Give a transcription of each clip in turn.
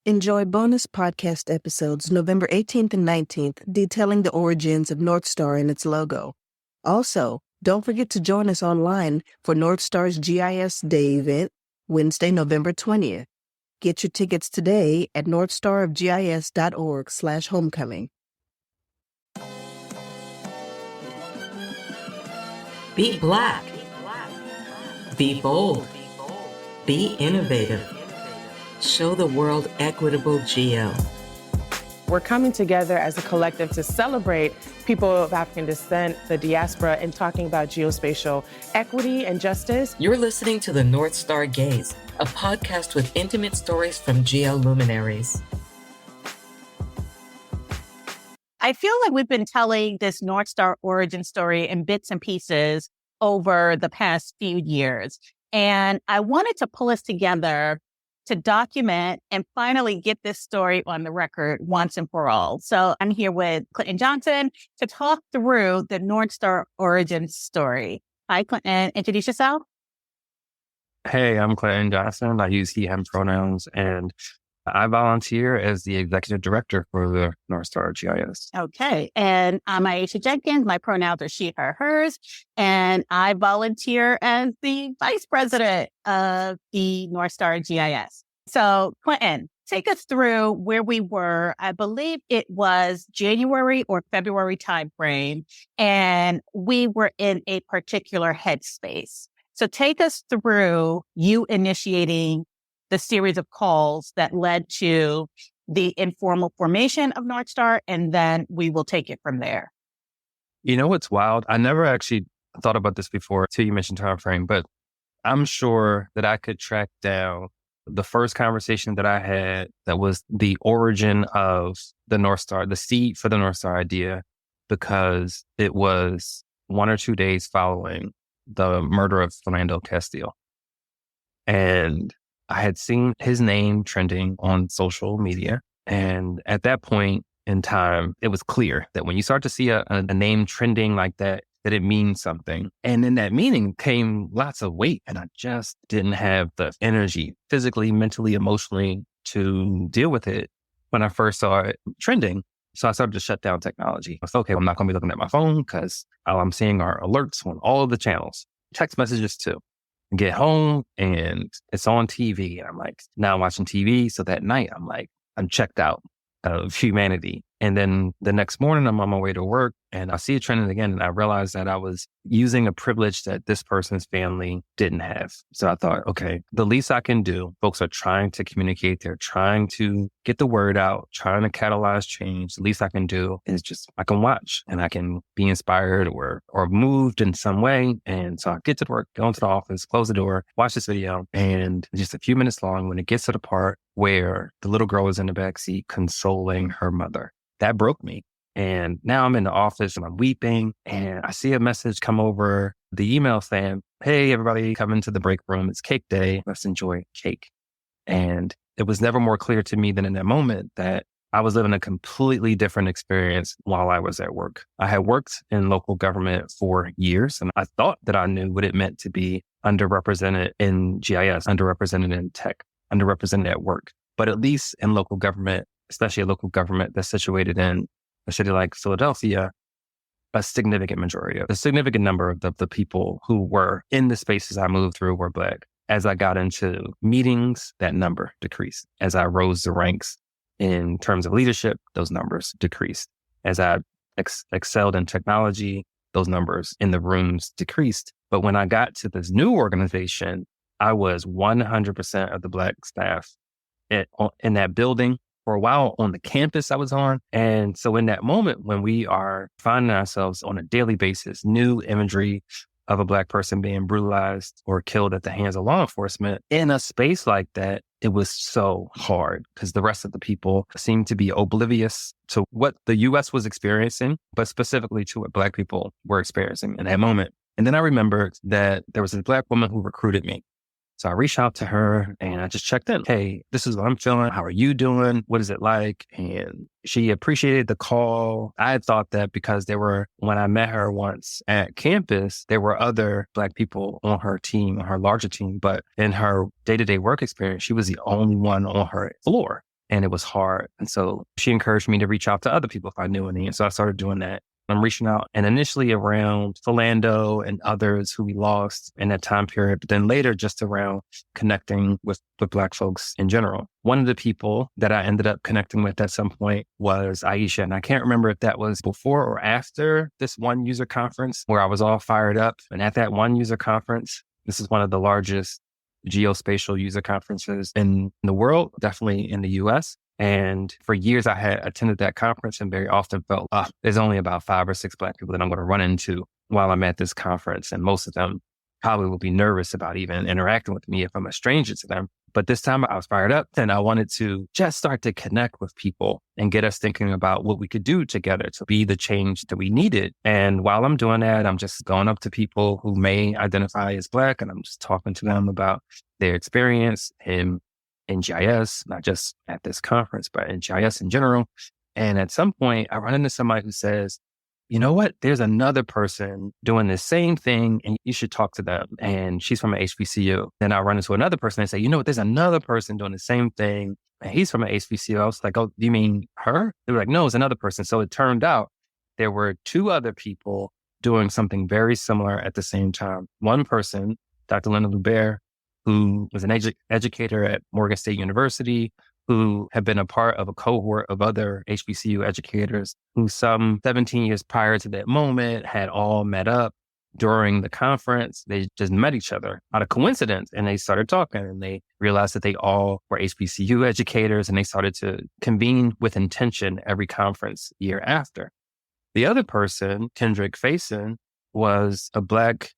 Enjoy bonus podcast episodes November 18th and 19th detailing the origins of NorthStar and its logo. Also, don't forget to join us online for NorthStar's GIS Day event, Wednesday, November 20th. Get your tickets today at northstarofgis.org/homecoming. Be Black. Be bold. Be innovative. Show the world equitable geo. We're coming together as a collective to celebrate people of African descent, the diaspora, and talking about geospatial equity and justice. You're listening to the NorthStar Gaze, a podcast with intimate stories from geo luminaries. I feel like we've been telling this NorthStar origin story in bits and pieces over the past few years. And I wanted to pull us together to document and finally get this story on the record once and for all. So I'm here with Clinton Johnson to talk through the NorthStar origin story. Hi, Clinton. Introduce yourself. Hey, I'm Clinton Johnson. I use he, him pronouns, and I volunteer as the executive director for the NorthStar of GIS. Okay. And I'm Aisha Jenkins. My pronouns are she, her, hers. And I volunteer as the vice president of the NorthStar of GIS. So, Clinton, take us through where we were. I believe it was January or February timeframe, and we were in a particular headspace. So take us through you initiating the series of calls that led to the informal formation of NorthStar, and then we will take it from there. You know what's wild? I never actually thought about this before until you mentioned time frame, but I'm sure that I could track down the first conversation that I had that was the origin of the NorthStar, the seed for the NorthStar idea, because it was 1 or 2 days following the murder of Fernando Castillo. And I had seen his name trending on social media. And at that point in time, it was clear that when you start to see a name trending like that, that it means something. And in that meaning came lots of weight. And I just didn't have the energy physically, mentally, emotionally to deal with it when I first saw it trending. So I started to shut down technology. I said, okay, I'm not going to be looking at my phone because all I'm seeing are alerts on all of the channels, text messages too. Get home and it's on TV. And I'm like, now I'm watching TV. So that night I'm checked out of humanity. And then the next morning I'm on my way to work and I see it trending again. And I realized that I was using a privilege that this person's family didn't have. So I thought, okay, the least I can do, folks are trying to communicate. They're trying to get the word out, trying to catalyze change. The least I can do is just, I can watch and I can be inspired or moved in some way. And so I get to work, go into the office, close the door, watch this video. And just a few minutes long, when it gets to the part where the little girl is in the backseat consoling her mother, that broke me. And now I'm in the office and I'm weeping and I see a message come over the email saying, hey, everybody come into the break room. It's cake day. Let's enjoy cake. And it was never more clear to me than in that moment that I was living a completely different experience while I was at work. I had worked in local government for years and I thought that I knew what it meant to be underrepresented in GIS, underrepresented in tech, underrepresented at work. But at least in local government, especially a local government that's situated in a city like Philadelphia, a significant number of the people who were in the spaces I moved through were Black. As I got into meetings, that number decreased. As I rose the ranks in terms of leadership, those numbers decreased. As I excelled in technology, those numbers in the rooms decreased. But when I got to this new organization, I was 100% of the Black staff in that building. For a while on the campus I was on. And so in that moment when we are finding ourselves on a daily basis, new imagery of a Black person being brutalized or killed at the hands of law enforcement in a space like that, it was so hard because the rest of the people seemed to be oblivious to what the U.S. was experiencing, but specifically to what Black people were experiencing in that moment. And then I remembered that there was a Black woman who recruited me. So I reached out to her and I just checked in. Hey, this is what I'm feeling. How are you doing? What is it like? And she appreciated the call. I had thought that because when I met her once at campus, there were other Black people on her team, on her larger team. But in her day-to-day work experience, she was the only one on her floor. and it was hard. And so she encouraged me to reach out to other people if I knew any. And so I started doing that. I'm reaching out and initially around Philando and others who we lost in that time period, but then later just around connecting with Black folks in general. One of the people that I ended up connecting with at some point was Aisha. And I can't remember if that was before or after this one user conference where I was all fired up. And at that one user conference, this is one of the largest geospatial user conferences in the world, definitely in the US. And for years, I had attended that conference and very often felt, there's only about 5 or 6 Black people that I'm going to run into while I'm at this conference. And most of them probably will be nervous about even interacting with me if I'm a stranger to them. But this time I was fired up and I wanted to just start to connect with people and get us thinking about what we could do together to be the change that we needed. And while I'm doing that, I'm just going up to people who may identify as Black and I'm just talking to them about their experience in GIS, not just at this conference, but in GIS in general. And at some point, I run into somebody who says, you know what? There's another person doing the same thing and you should talk to them. And she's from an HBCU. Then I run into another person and say, you know what? There's another person doing the same thing. And he's from an HBCU. I was like, oh, do you mean her? They were like, no, it's another person. So it turned out there were 2 other people doing something very similar at the same time. One person, Dr. Linda Lubert, who was an educator at Morgan State University, who had been a part of a cohort of other HBCU educators who some 17 years prior to that moment had all met up during the conference. They just met each other out of coincidence and they started talking and they realized that they all were HBCU educators and they started to convene with intention every conference year after. The other person, Kendrick Faison, was a Black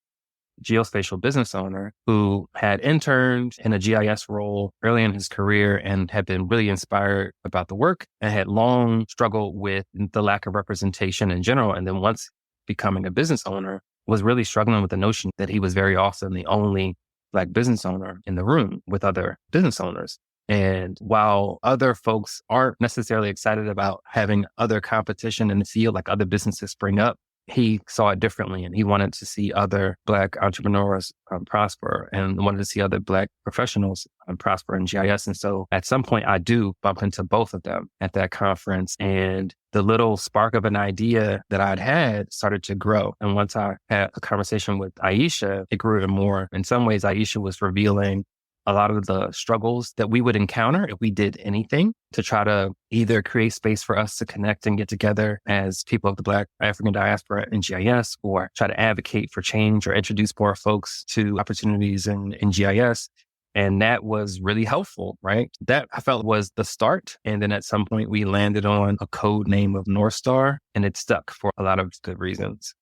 geospatial business owner who had interned in a GIS role early in his career and had been really inspired about the work and had long struggled with the lack of representation in general. And then once becoming a business owner, was really struggling with the notion that he was very often the only Black business owner in the room with other business owners. And while other folks aren't necessarily excited about having other competition in the field, like other businesses spring up, he saw it differently and he wanted to see other Black entrepreneurs prosper and wanted to see other Black professionals prosper in GIS. And so at some point I do bump into both of them at that conference and the little spark of an idea that I'd had started to grow. And once I had a conversation with Aisha, it grew even more. In some ways, Aisha was revealing a lot of the struggles that we would encounter if we did anything to try to either create space for us to connect and get together as people of the Black African diaspora in GIS, or try to advocate for change or introduce more folks to opportunities in GIS. And that was really helpful, right? That I felt was the start. And then at some point we landed on a code name of NorthStar and it stuck for a lot of good reasons.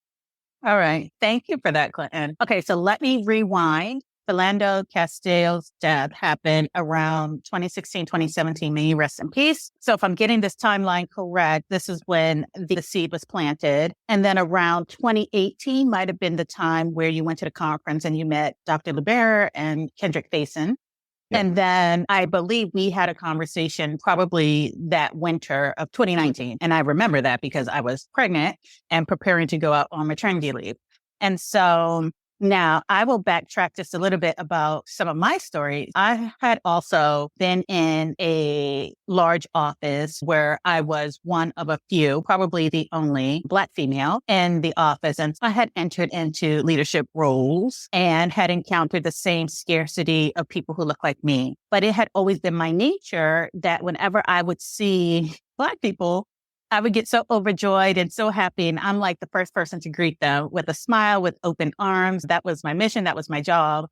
All right. Thank you for that, Clinton. Okay, so let me rewind. Philando Castile's death happened around 2016, 2017. May he rest in peace. So if I'm getting this timeline correct, this is when the seed was planted. And then around 2018 might have been the time where you went to the conference and you met Dr. Lubert and Kendrick Faison. Yeah. And then I believe we had a conversation probably that winter of 2019. And I remember that because I was pregnant and preparing to go out on maternity leave. And so now, I will backtrack just a little bit about some of my stories. I had also been in a large office where I was one of a few, probably the only Black female in the office. And I had entered into leadership roles and had encountered the same scarcity of people who look like me. But it had always been my nature that whenever I would see Black people, I would get so overjoyed and so happy. And I'm like the first person to greet them with a smile, with open arms. That was my mission. That was my job.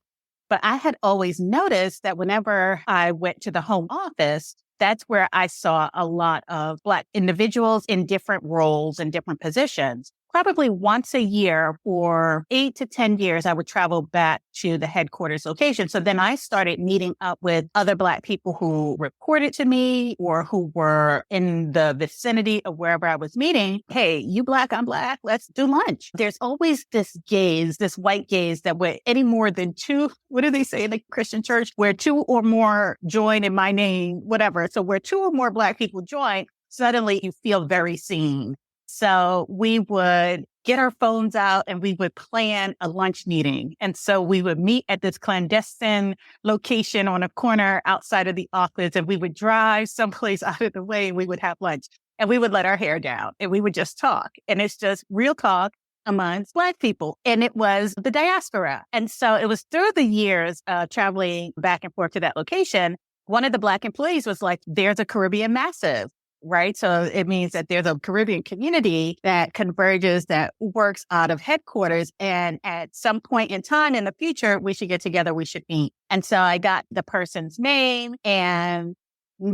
But I had always noticed that whenever I went to the home office, that's where I saw a lot of Black individuals in different roles and different positions. Probably once a year for 8 to 10 years, I would travel back to the headquarters location. So then I started meeting up with other Black people who reported to me or who were in the vicinity of wherever I was meeting. Hey, you Black, I'm Black, let's do lunch. There's always this gaze, this white gaze that where any more than 2, what do they say in the Christian church? Where 2 or more join in my name, whatever. So where 2 or more Black people join, suddenly you feel very seen. So we would get our phones out and we would plan a lunch meeting. And so we would meet at this clandestine location on a corner outside of the office, and we would drive someplace out of the way and we would have lunch and we would let our hair down and we would just talk. And it's just real talk amongst Black people. And it was the diaspora. And so it was through the years traveling back and forth to that location. One of the Black employees was like, there's a Caribbean massive, right? So it means that there's a Caribbean community that converges, that works out of headquarters. And at some point in time in the future, we should get together, we should meet. And so I got the person's name and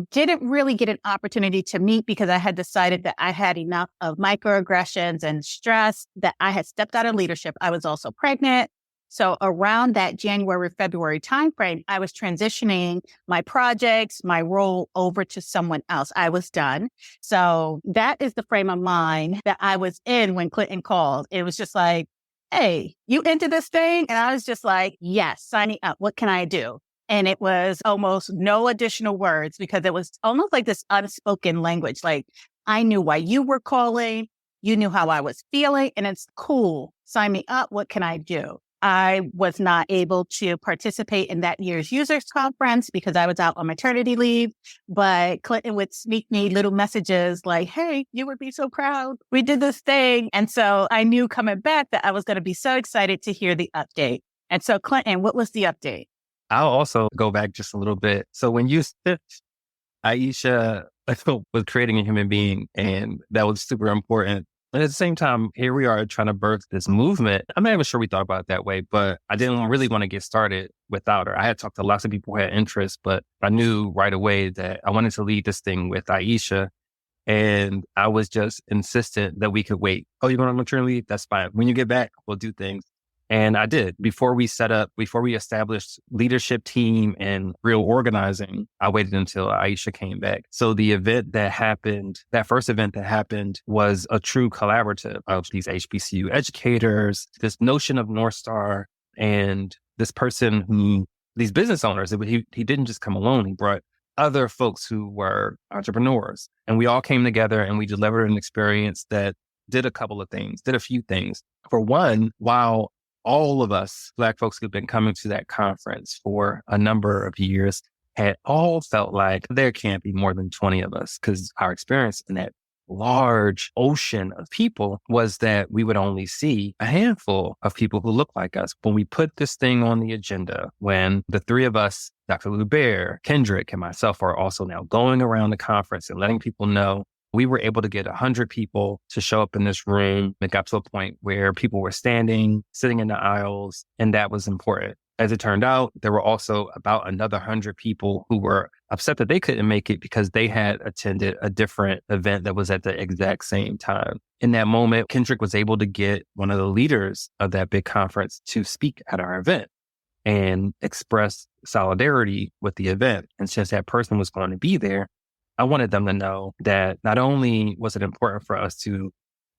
didn't really get an opportunity to meet because I had decided that I had enough of microaggressions and stress, that I had stepped out of leadership. I was also pregnant. So around that January, February timeframe, I was transitioning my projects, my role over to someone else. I was done. So that is the frame of mind that I was in when Clinton called. It was just like, hey, you into this thing? And I was just like, yes, sign me up. What can I do? And it was almost no additional words because it was almost like this unspoken language. Like, I knew why you were calling. You knew how I was feeling. And it's cool. Sign me up. What can I do? I was not able to participate in that year's users conference because I was out on maternity leave. But Clinton would sneak me little messages like, hey, you would be so proud. We did this thing. And so I knew coming back that I was going to be so excited to hear the update. And so, Clinton, what was the update? I'll also go back just a little bit. So when you said Aisha was creating a human being, and that was super important. And at the same time, here we are trying to birth this movement. I'm not even sure we thought about it that way, but I didn't really want to get started without her. I had talked to lots of people who had interest, but I knew right away that I wanted to lead this thing with Aisha. And I was just insistent that we could wait. Oh, you're going on maternity leave? That's fine. When you get back, we'll do things. And I did. Before we established leadership team and real organizing, I waited until Aisha came back. So the event that happened, that first event that happened, was a true collaborative of these HBCU educators, this notion of NorthStar, and this person these business owners. He didn't just come alone. He brought other folks who were entrepreneurs. And we all came together and we delivered an experience that did a few things. For one, while all of us Black folks who've been coming to that conference for a number of years had all felt like there can't be more than 20 of us, because our experience in that large ocean of people was that we would only see a handful of people who look like us. When we put this thing on the agenda, when the three of us, Dr. Lubert, Kendrick, and myself, are also now going around the conference and letting people know, we were able to get 100 people to show up in this room. It got to a point where people were sitting in the aisles, and that was important. As it turned out, there were also about another 100 people who were upset that they couldn't make it because they had attended a different event that was at the exact same time. In that moment, Kendrick was able to get one of the leaders of that big conference to speak at our event and express solidarity with the event. And since that person was going to be there, I wanted them to know that not only was it important for us to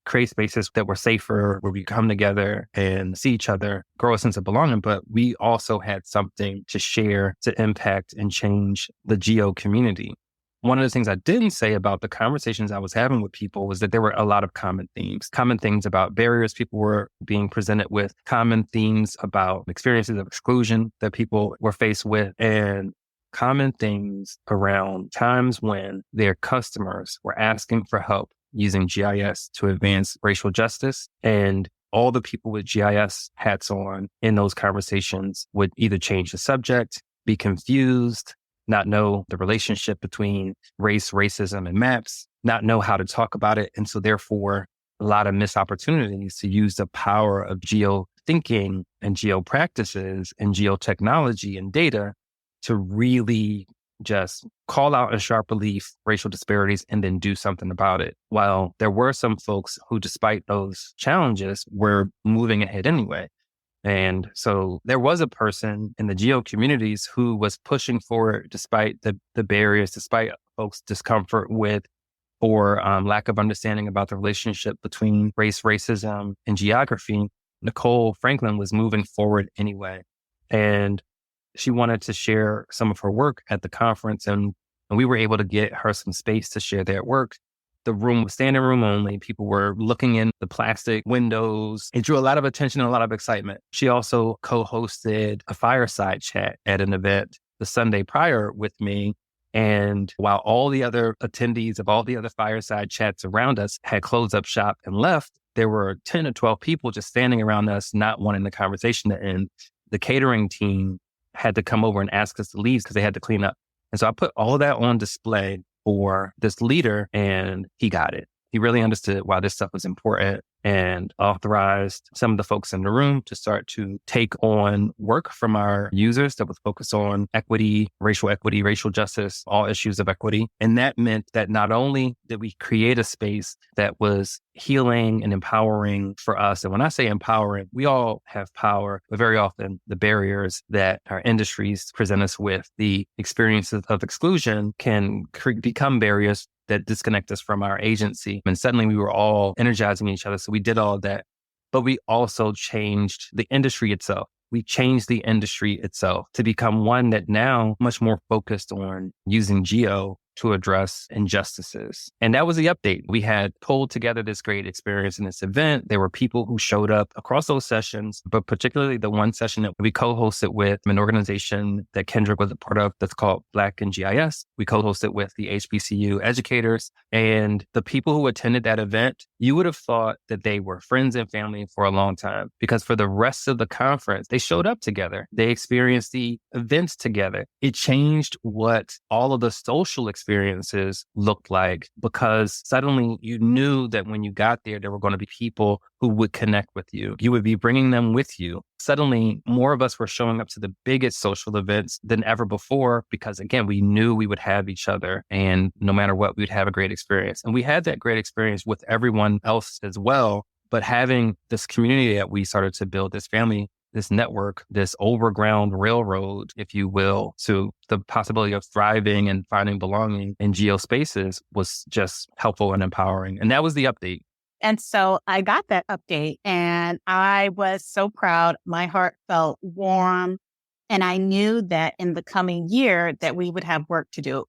create spaces that were safer, where we come together and see each other, grow a sense of belonging, but we also had something to share to impact and change the GEO community. One of the things I didn't say about the conversations I was having with people was that there were a lot of common things about barriers people were being presented with, common themes about experiences of exclusion that people were faced with, and common things around times when their customers were asking for help using GIS to advance racial justice. And all the people with GIS hats on in those conversations would either change the subject, be confused, not know the relationship between race, racism, and maps, not know how to talk about it. And so therefore, a lot of missed opportunities to use the power of geo thinking and geo practices and geotechnology and data to really just call out in sharp relief racial disparities and then do something about it. While there were some folks who, despite those challenges, were moving ahead anyway. And so there was a person in the geo communities who was pushing forward despite the barriers, despite folks' discomfort with or lack of understanding about the relationship between race, racism, and geography. Nicole Franklin was moving forward anyway. And she wanted to share some of her work at the conference, and we were able to get her some space to share that work. The room was standing room only. People were looking in the plastic windows. It drew a lot of attention and a lot of excitement. She also co-hosted a fireside chat at an event the Sunday prior with me. And while all the other attendees of all the other fireside chats around us had closed up shop and left, there were 10 or 12 people just standing around us, not wanting the conversation to end. The catering team had to come over and ask us to leave because they had to clean up. And so I put all of that on display for this leader, and he got it. He really understood why this stuff was important and authorized some of the folks in the room to start to take on work from our users that was focused on equity, racial justice, all issues of equity. And that meant that not only did we create a space that was healing and empowering for us, and when I say empowering, we all have power, but very often the barriers that our industries present us with, the experiences of exclusion can become barriers that disconnect us from our agency. And suddenly we were all energizing each other. So we did all of that. But we also changed the industry itself. We changed the industry itself to become one that now much more focused on using geo to address injustices. And that was the update. We had pulled together this great experience in this event. There were people who showed up across those sessions, but particularly the one session that we co-hosted with an organization that Kendrick was a part of that's called Black in GIS. We co-hosted with the HBCU educators, and the people who attended that event, you would have thought that they were friends and family for a long time, because for the rest of the conference, they showed up together. They experienced the events together. It changed what all of the social experiences looked like, because suddenly you knew that when you got there were going to be people who would connect with you. You would be bringing them with you. Suddenly, more of us were showing up to the biggest social events than ever before, because again, we knew we would have each other, and no matter what, we'd have a great experience. And we had that great experience with everyone else as well. But having this community that we started to build, this family, this network, this overground railroad, if you will, to the possibility of thriving and finding belonging in geospaces was just helpful and empowering. And that was the update. And so I got that update and I was so proud. My heart felt warm. And I knew that in the coming year that we would have work to do.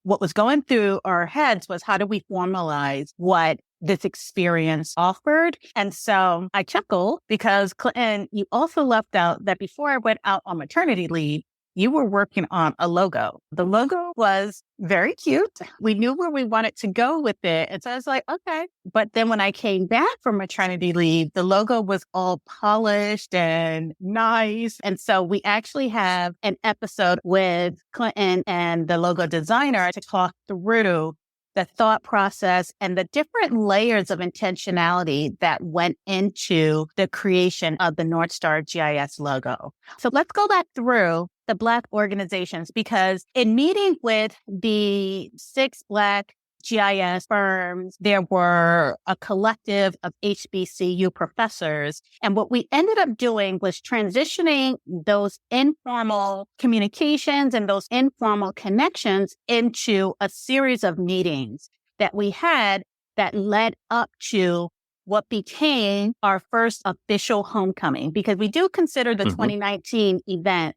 What was going through our heads was, how do we formalize what this experience offered? And so I chuckled because, Clinton, you also left out that before I went out on maternity leave, you were working on a logo. The logo was very cute. We knew where we wanted to go with it. And so I was like, okay. But then when I came back from maternity leave, the logo was all polished and nice. And so we actually have an episode with Clinton and the logo designer to talk through the thought process and the different layers of intentionality that went into the creation of the NorthStar GIS logo. So let's go back through the Black organizations, because in meeting with the 6 Black GIS firms, there were a collective of HBCU professors. And what we ended up doing was transitioning those informal communications and those informal connections into a series of meetings that we had that led up to what became our first official homecoming, because we do consider the 2019 event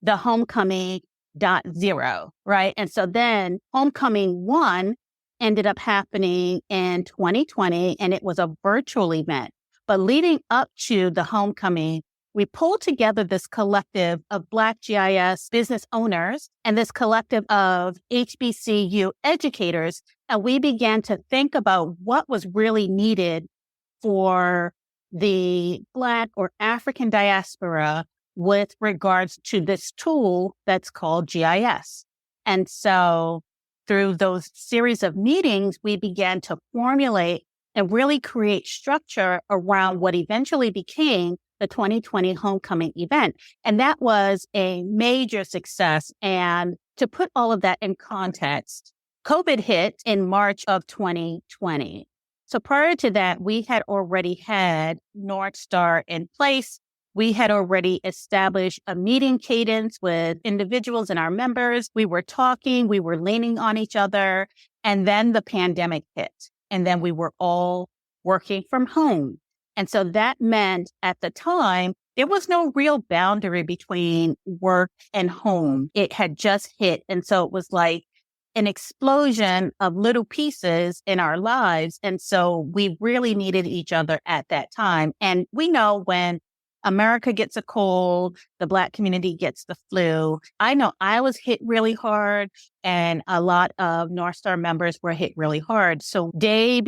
the homecoming.0, right? And so then homecoming 1 ended up happening in 2020, and it was a virtual event. But leading up to the homecoming, we pulled together this collective of Black GIS business owners and this collective of HBCU educators, and we began to think about what was really needed for the Black or African diaspora with regards to this tool that's called GIS. And so through those series of meetings, we began to formulate and really create structure around what eventually became the 2020 homecoming event. And that was a major success. And to put all of that in context, COVID hit in March of 2020. So prior to that, we had already had NorthStar in place. We had already established a meeting cadence with individuals and our members. We were talking, we were leaning on each other, and then the pandemic hit. And then we were all working from home. And so that meant at the time, there was no real boundary between work and home. It had just hit. And so it was like an explosion of little pieces in our lives. And so we really needed each other at that time. And we know when America gets a cold, the Black community gets the flu. I know I was hit really hard, and a lot of NorthStar members were hit really hard. So night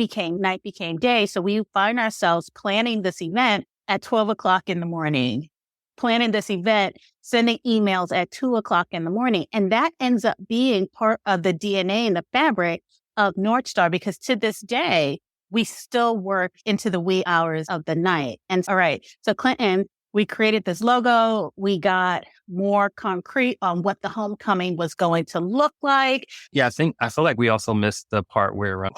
became day. So we find ourselves planning this event at 12 o'clock in the morning, planning this event, sending emails at 2 o'clock in the morning. And that ends up being part of the DNA and the fabric of NorthStar, because to this day, we still work into the wee hours of the night. And all right, so Clinton, we created this logo. We got more concrete on what the homecoming was going to look like. Yeah, I feel like we also missed the part where,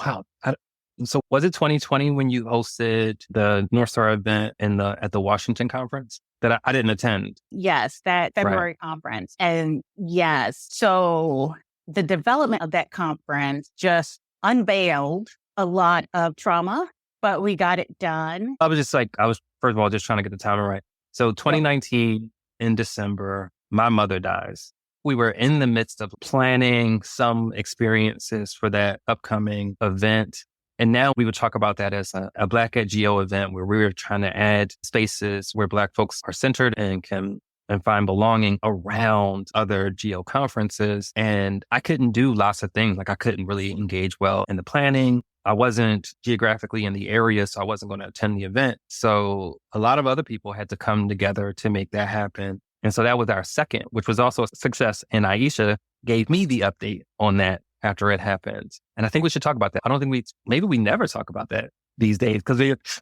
so was it 2020 when you hosted the NorthStar event at the Washington conference that I didn't attend? Yes, that February conference. And yes, so the development of that conference just unveiled a lot of trauma, but we got it done. I was first of all, just trying to get the timing right. So 2019 in December, my mother dies. We were in the midst of planning some experiences for that upcoming event. And now we would talk about that as a Black at GEO event where we were trying to add spaces where Black folks are centered and can find belonging around other GEO conferences. And I couldn't do lots of things. Like I couldn't really engage well in the planning. I wasn't geographically in the area, so I wasn't going to attend the event. So a lot of other people had to come together to make that happen. And so that was our second, which was also a success. And Aisha gave me the update on that after it happened. And I think we should talk about that. I don't think maybe we never talk about that these days because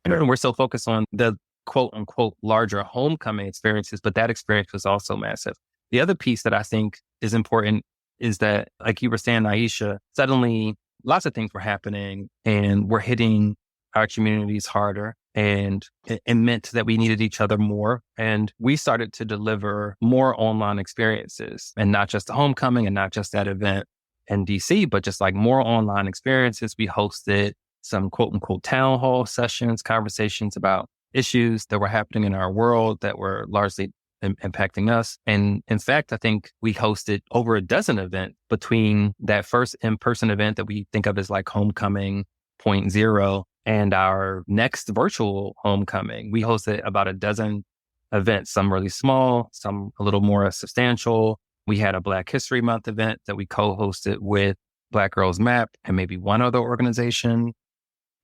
we're so focused on the quote unquote larger homecoming experiences, but that experience was also massive. The other piece that I think is important is that, like you were saying, Aisha, suddenly lots of things were happening and we're hitting our communities harder. And it meant that we needed each other more. And we started to deliver more online experiences, and not just the homecoming and not just that event in DC, but just like more online experiences. We hosted some quote unquote town hall sessions, conversations about issues that were happening in our world that were largely impacting us. And in fact, I think we hosted over a dozen events between that first in-person event that we think of as like Homecoming 0.0 and our next virtual homecoming. We hosted about a dozen events, some really small, some a little more substantial. We had a Black History Month event that we co-hosted with Black Girls Map and maybe one other organization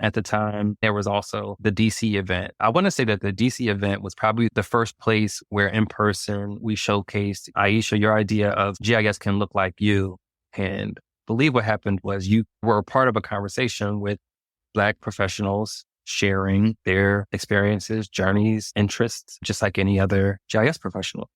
at the time. There was also the DC event. I want to say that the DC event was probably the first place where in person we showcased, Aisha, your idea of GIS can look like you. And I believe what happened was you were a part of a conversation with Black professionals sharing their experiences, journeys, interests, just like any other GIS professional.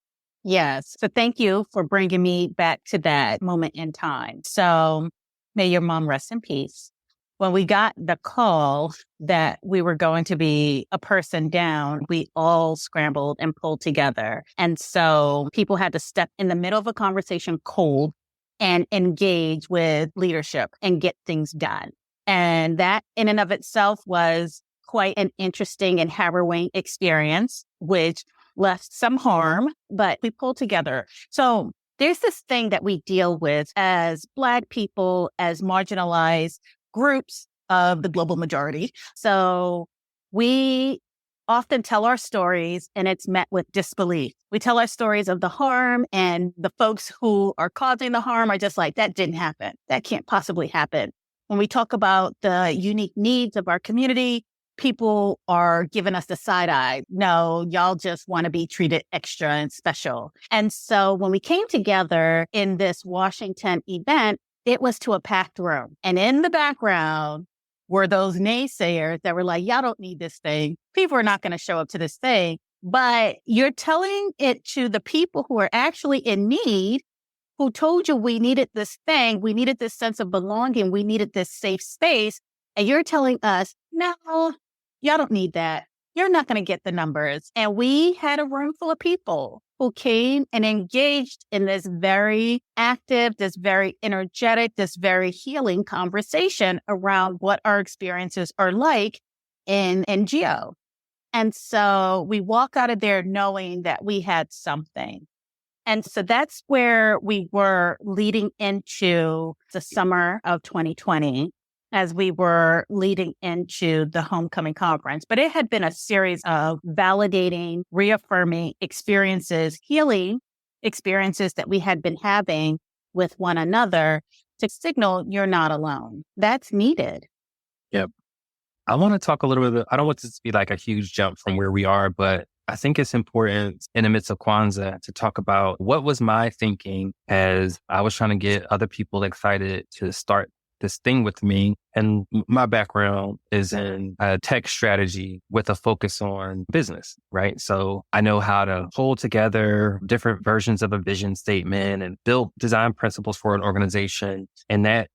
Yes. So thank you for bringing me back to that moment in time. So may your mom rest in peace. When we got the call that we were going to be a person down, we all scrambled and pulled together. And so people had to step in the middle of a conversation cold and engage with leadership and get things done. And that in and of itself was quite an interesting and harrowing experience, which left some harm, but we pulled together. So there's this thing that we deal with as Black people, as marginalized groups of the global majority. So we often tell our stories and it's met with disbelief. We tell our stories of the harm and the folks who are causing the harm are just like, that didn't happen. That can't possibly happen. When we talk about the unique needs of our community, people are giving us the side eye. No, y'all just want to be treated extra and special. And so when we came together in this Washington event, it was to a packed room. And in the background were those naysayers that were like, y'all don't need this thing. People are not going to show up to this thing. But you're telling it to the people who are actually in need, who told you we needed this thing, we needed this sense of belonging, we needed this safe space. And you're telling us, no, y'all don't need that. You're not going to get the numbers. And we had a room full of people who came and engaged in this very active, this very energetic, this very healing conversation around what our experiences are like in NGO. And so we walk out of there knowing that we had something. And so that's where we were leading into the summer of 2020 as we were leading into the homecoming conference. But it had been a series of validating, reaffirming experiences, healing experiences that we had been having with one another to signal you're not alone. That's needed. Yep. I want to talk a little bit. I don't want this to be like a huge jump from where we are, but I think it's important in the midst of Kwanzaa to talk about what was my thinking as I was trying to get other people excited to start this thing with me. And my background is in tech strategy with a focus on business, right? So I know how to hold together different versions of a vision statement and build design principles for an organization. And that,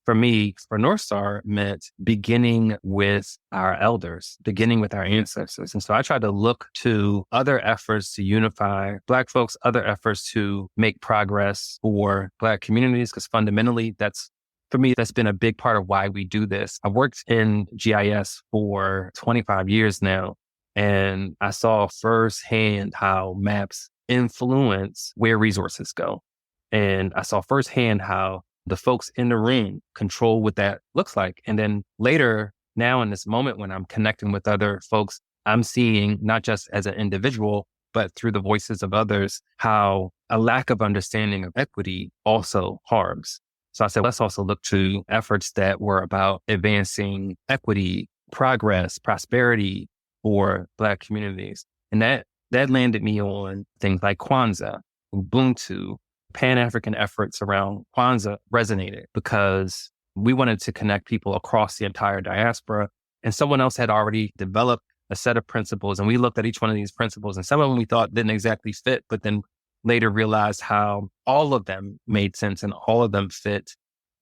for me, for NorthStar, meant beginning with our elders, beginning with our ancestors. And so I tried to look to other efforts to unify Black folks, other efforts to make progress for Black communities, because fundamentally, for me, that's been a big part of why we do this. I've worked in GIS for 25 years now, and I saw firsthand how maps influence where resources go. And I saw firsthand how the folks in the room control what that looks like. And then later, now in this moment when I'm connecting with other folks, I'm seeing not just as an individual, but through the voices of others, how a lack of understanding of equity also harms. So I said, let's also look to efforts that were about advancing equity, progress, prosperity for Black communities. And that landed me on things like Kwanzaa, Ubuntu, Pan-African efforts around Kwanzaa resonated because we wanted to connect people across the entire diaspora. And someone else had already developed a set of principles. And we looked at each one of these principles, and some of them we thought didn't exactly fit, but then later realized how all of them made sense and all of them fit.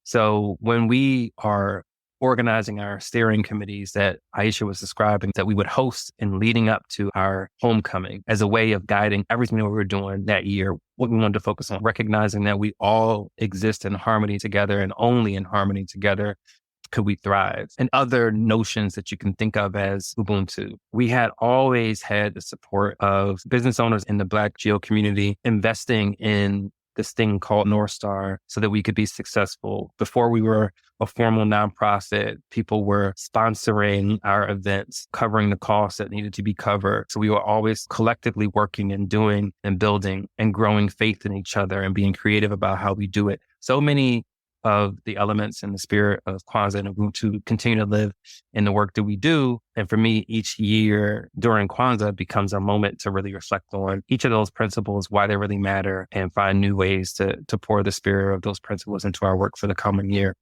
So when we are organizing our steering committees that Aisha was describing, that we would host in leading up to our homecoming as a way of guiding everything that we were doing that year, what we wanted to focus on, recognizing that we all exist in harmony together, and only in harmony together could we thrive. And other notions that you can think of as Ubuntu. We had always had the support of business owners in the Black geo community investing in this thing called NorthStar so that we could be successful. Before we were a formal nonprofit, people were sponsoring our events, covering the costs that needed to be covered. So we were always collectively working and doing and building and growing faith in each other and being creative about how we do it. So many of the elements and the spirit of Kwanzaa and Ubuntu continue to live in the work that we do. And for me, each year during Kwanzaa becomes a moment to really reflect on each of those principles, why they really matter, and find new ways to pour the spirit of those principles into our work for the coming year.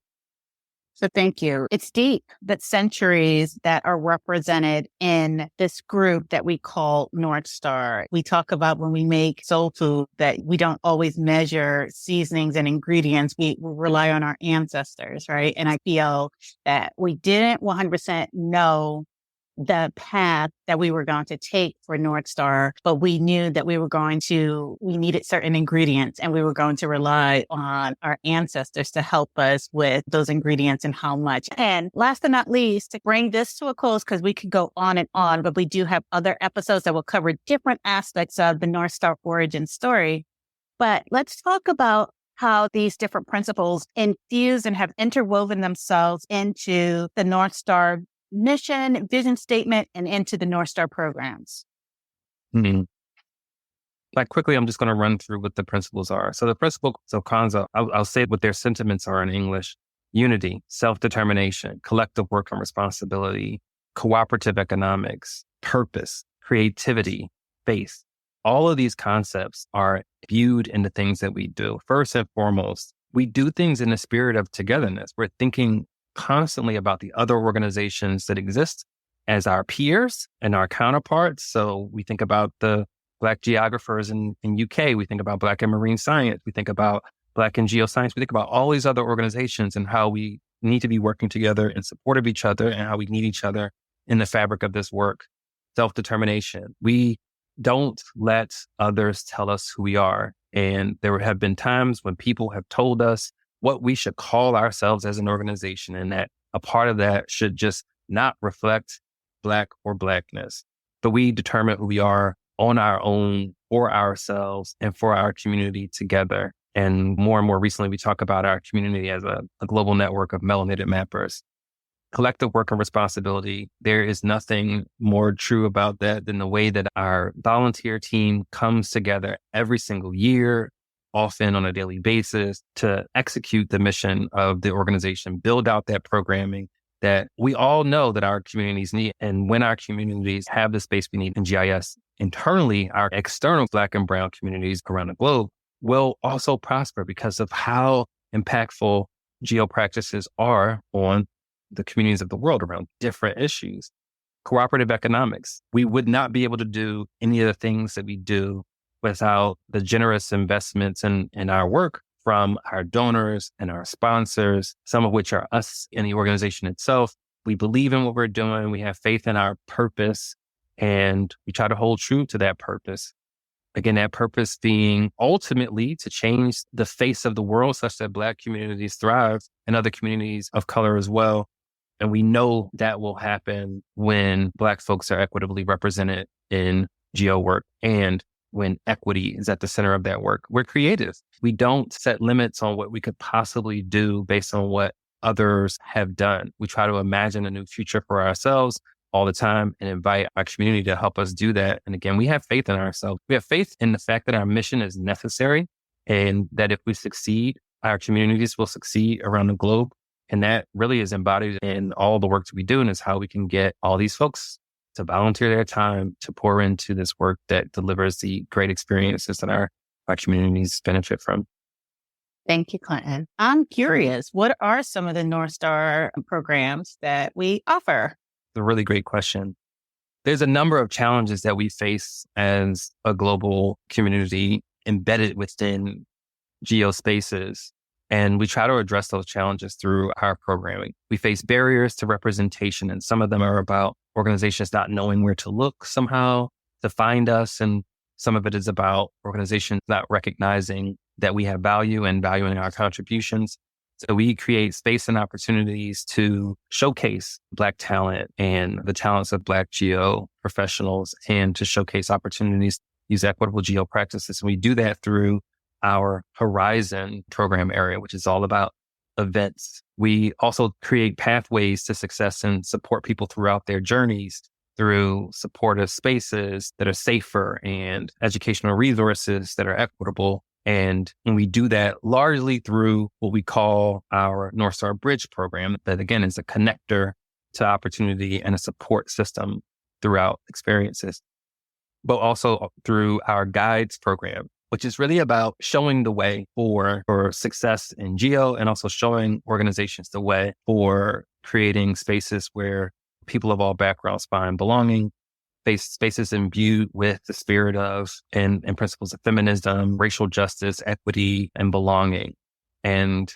So thank you. It's deep, that centuries that are represented in this group that we call NorthStar. We talk about when we make soul food that we don't always measure seasonings and ingredients. We rely on our ancestors, right? And I feel that we didn't 100% know the path that we were going to take for NorthStar, but we knew that we needed certain ingredients, and we were going to rely on our ancestors to help us with those ingredients and how much. And last but not least, to bring this to a close, because we could go on and on, but we do have other episodes that will cover different aspects of the NorthStar origin story. But let's talk about how these different principles infuse and have interwoven themselves into the NorthStar mission, vision statement, and into the NorthStar programs. Mm-hmm. Like quickly, I'm just going to run through what the principles are. So the principles of Kwanzaa, I'll say what their sentiments are in English: unity, self-determination, collective work and responsibility, cooperative economics, purpose, creativity, faith. All of these concepts are viewed in the things that we do. First and foremost, we do things in the spirit of togetherness. We're thinking constantly about the other organizations that exist as our peers and our counterparts. So we think about the Black geographers in UK. We think about Black in marine science. We think about Black in geoscience. We think about all these other organizations and how we need to be working together in support of each other and how we need each other in the fabric of this work. Self-determination. We don't let others tell us who we are. And there have been times when people have told us what we should call ourselves as an organization, and that a part of that should just not reflect Black or Blackness. But we determine who we are on our own for ourselves and for our community together. And more recently, we talk about our community as a global network of melanated mappers. Collective work and responsibility. There is nothing more true about that than the way that our volunteer team comes together every single year, often on a daily basis, to execute the mission of the organization, build out that programming that we all know that our communities need. And when our communities have the space we need in GIS, internally, our external Black and Brown communities around the globe will also prosper because of how impactful geo practices are on the communities of the world around different issues. Cooperative economics. We would not be able to do any of the things that we do without the generous investments in our work from our donors and our sponsors, some of which are us in the organization itself. We believe in what we're doing. We have faith in our purpose, and we try to hold true to that purpose. Again, that purpose being ultimately to change the face of the world such that Black communities thrive and other communities of color as well. And we know that will happen when Black folks are equitably represented in geo work and when equity is at the center of that work. We're creative. We don't set limits on what we could possibly do based on what others have done. We try to imagine a new future for ourselves all the time and invite our community to help us do that. And again, we have faith in ourselves. We have faith in the fact that our mission is necessary and that if we succeed, our communities will succeed around the globe. And that really is embodied in all the work that we do, and is how we can get all these folks to volunteer their time to pour into this work that delivers the great experiences that our communities benefit from. Thank you, Clinton. I'm curious, what are some of the NorthStar programs that we offer? A really great question. There's a number of challenges that we face as a global community embedded within geospaces. And we try to address those challenges through our programming. We face barriers to representation, and some of them are about organizations not knowing where to look somehow to find us. And some of it is about organizations not recognizing that we have value and valuing our contributions. So we create space and opportunities to showcase Black talent and the talents of Black geo professionals, and to showcase opportunities to use equitable geo practices. And we do that through our Horizon program area, which is all about events. We also create pathways to success and support people throughout their journeys through supportive spaces that are safer and educational resources that are equitable. And we do that largely through what we call our NorthStar Bridge program, that again is a connector to opportunity and a support system throughout experiences, but also through our Guides program, which is really about showing the way for success in geo, and also showing organizations the way for creating spaces where people of all backgrounds find belonging, spaces imbued with the spirit of and principles of feminism, racial justice, equity, and belonging. And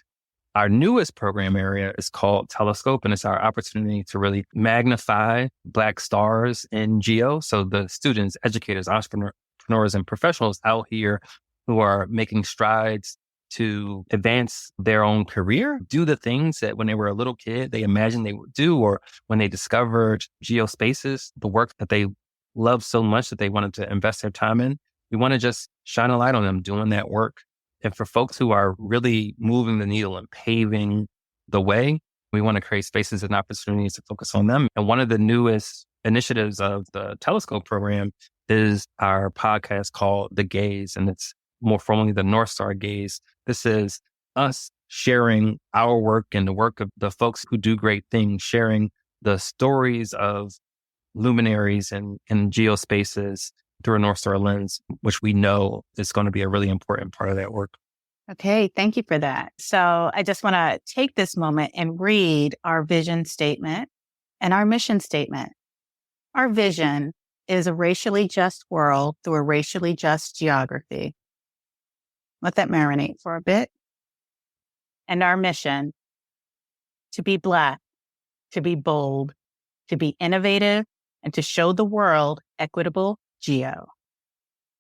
our newest program area is called Telescope, and it's our opportunity to really magnify Black stars in geo. So the students, educators, entrepreneurs, and professionals out here who are making strides to advance their own career, do the things that when they were a little kid, they imagined they would do, or when they discovered geospaces, the work that they loved so much that they wanted to invest their time in. We want to just shine a light on them doing that work. And for folks who are really moving the needle and paving the way, we want to create spaces and opportunities to focus on them. And one of the newest initiatives of the Telescope program is our podcast called The Gaze, and it's more formally the NorthStar Gaze. This is us sharing our work and the work of the folks who do great things, sharing the stories of luminaries and geospaces through a NorthStar lens, which we know is going to be a really important part of that work. Okay, thank you for that. So I just want to take this moment and read our vision statement and our mission statement. Our vision is a racially just world through a racially just geography. Let that marinate for a bit. And our mission, to be Black, to be bold, to be innovative, and to show the world equitable geo.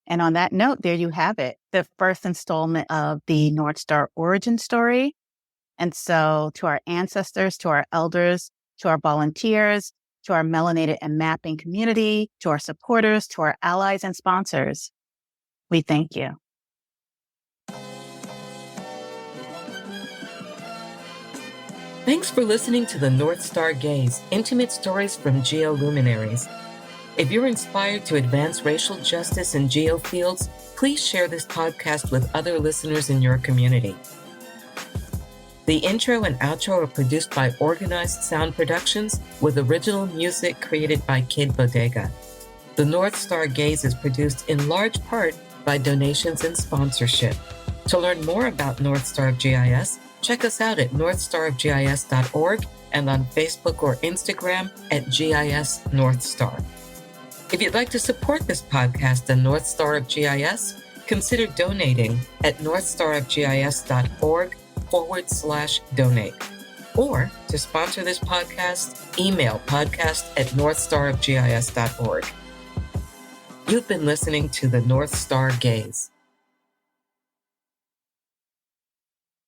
And on that note, there you have it, the first installment of the NorthStar origin story. And so to our ancestors, to our elders, to our volunteers, to our melanated and mapping community, to our supporters, to our allies and sponsors, We thank you. Thanks for listening to the NorthStar Gaze, intimate stories from geoluminaries. If you're inspired to advance racial justice in geo fields, please share this podcast with other listeners in your community. The intro and outro are produced by Organized Sound Productions with original music created by Kid Bodega. The NorthStar Gaze is produced in large part by donations and sponsorship. To learn more about NorthStar of GIS, check us out at northstarofgis.org and on Facebook or Instagram at GIS NorthStar. If you'd like to support this podcast and NorthStar of GIS, consider donating at northstarofgis.org/donate. Or to sponsor this podcast, email podcast@northstarofgis.org. You've been listening to the NorthStar Gaze.